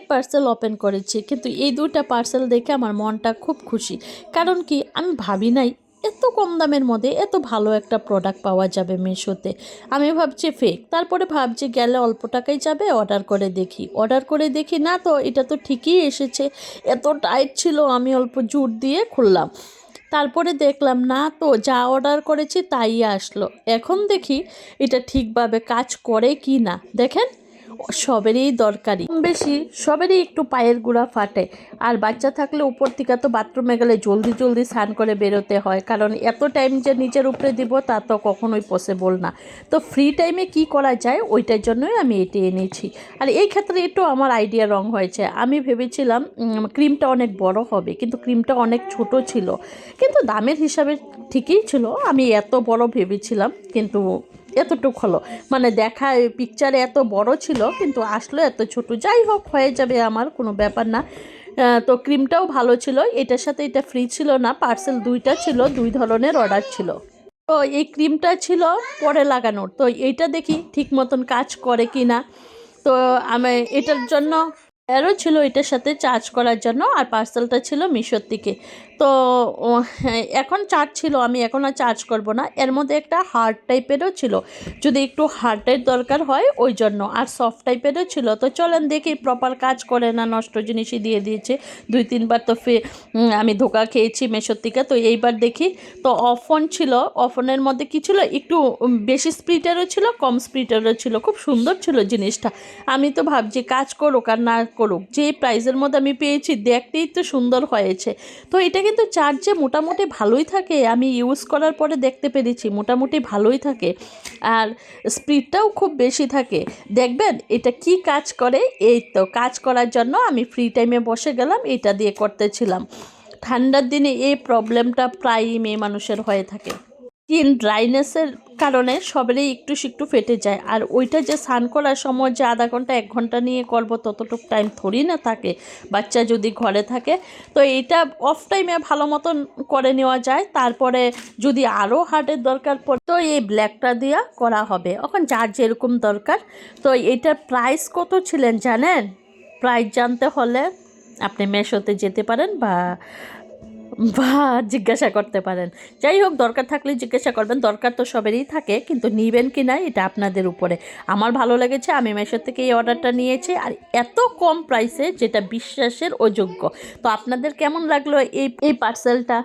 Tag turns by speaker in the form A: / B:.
A: Parcel open করেছি, কিন্তু এই দুইটা পার্সেল দেখে আমার মনটা খুব খুশি। কারণ কি, আমি ভাবি নাই এত কম দামের মধ্যে এত ভালো একটা প্রোডাক্ট পাওয়া যাবে মিশোতে। আমি ভাবছি ফেক, তারপরে ভাবছি গেলে অল্প টাকায় যাবে, অর্ডার করে দেখি না তো এটা তো ঠিকই এসেছে। এত টাইট ছিল, আমি অল্প জোর দিয়ে খুললাম, তারপরে দেখলাম না তো যা অর্ডার করেছি তাই আসলো। এখন দেখি এটা ঠিকভাবে কাজ করে কি না। দেখেন, সবেরই দরকারি বেশি, সবেরই একটু পায়ের গোড়া ফাটে। আর বাচ্চা থাকলে উপর থেকে তো বাথরুমে গেলে জলদি জলদি স্নান করে বেরোতে হয়, কারণ এত টাইম যে নিজের উপরে দিব তা তো কখনোই পসিবল না। তো ফ্রি টাইমে কি করা যায় ওইটার জন্যই আমি এটি এনেছি। আর এই ক্ষেত্রে একটু আমার আইডিয়া রং হয়েছে। আমি ভেবেছিলাম ক্রিমটা অনেক বড় হবে, কিন্তু ক্রিমটা অনেক ছোট ছিল, কিন্তু দামের হিসাবে ঠিকই ছিল। আমি এত বড় ভেবেছিলাম, কিন্তু এতটুক হলো, মানে দেখায় পিকচারে এত বড় ছিল কিন্তু আসলে এত ছোট। যাই হোক, হয়ে যাবে, আমার কোনো ব্যাপার না। তো ক্রিমটাও ভালো ছিল, এটার সাথে এটা ফ্রি ছিল না, পার্সেল দুইটা ছিল, দুই ধরনের অর্ডার ছিল। তো এই ক্রিমটা ছিল পরে লাগানোর, তো এইটা দেখি ঠিক মতন কাজ করে কি না। তো আমি এটার জন্য এরও ছিল এটার সাথে চার্জ করার জন্য, আর পার্সেলটা ছিল মিশোর থেকে। তো এখন চার্জ ছিল, আমি এখন আর চার্জ করব না। এর মধ্যে একটা হার্ড টাইপেরও ছিল, যদি একটু হার্ডের দরকার হয় ওই জন্য, আর সফট টাইপেরও ছিল। তো চলেন দেখি প্রপার কাজ করে না, নষ্ট জিনিসই দিয়ে দিয়েছে। 2-3 বার তো আমি ধোকা খেয়েছি মিশোর থেকে। তো এইবার দেখি, তো অফন ছিল, অফনের মধ্যে কী ছিল, একটু বেশি স্পিডেরও ছিল, কম স্পিডেরও ছিল। খুব সুন্দর ছিল জিনিসটা। আমি তো ভাবছি কাজ করুক আর না করুক, যে প্রাইসের মধ্যে আমি পেয়েছি দেখতেই তো সুন্দর হয়েছে। তো এটা কিন্তু চার্জে মোটামুটি ভালোই থাকে, আমি ইউজ করার পরে দেখতে পেরেছি মোটামুটি ভালোই থাকে, আর স্পিডটাও খুব বেশি থাকে। দেখবেন এটা কি কাজ করে। এই তো কাজ করার জন্য আমি ফ্রি টাইমে বসে গেলাম, এটা দিয়ে করতেছিলাম। ঠান্ডার দিনে এই প্রবলেমটা প্রায়ই মেয়ে মানুষের হয়ে থাকে, স্কিন ড্রাইনেসের কারণে সবেরই একটু ফেটে যায়। আর ওইটা যে স্নান করার সময় যে আধা ঘন্টা 1 ঘন্টা নিয়ে করবো, ততটুকু টাইম থোড়ি না থাকে, বাচ্চা যদি ঘরে থাকে। তো এইটা অফ টাইমে ভালো মতন করে নেওয়া যায়। তারপরে যদি আরও হার্ডের দরকার পড়ে তো এই ব্ল্যাকটা দিয়া করা হবে, এখন যার যেরকম দরকার। তো এটার প্রাইস কত ছিলেন জানেন? প্রাইস জানতে হলে আপনি মেশোতে যেতে পারেন বা বা জিজ্ঞাসা করতে পারেন। যাই হোক, দরকার থাকলে জিজ্ঞাসা করবেন, দরকার তো সবেরই থাকে, কিন্তু নেবেন কি না এটা আপনাদের উপরে। আমার ভালো লেগেছে, আমি মেশো থেকে এই অর্ডারটা নিয়েছি, আর এত কম প্রাইসে, যেটা বিশ্বাসের অযোগ্য। তো আপনাদের কেমন লাগলো এই পার্সেলটা?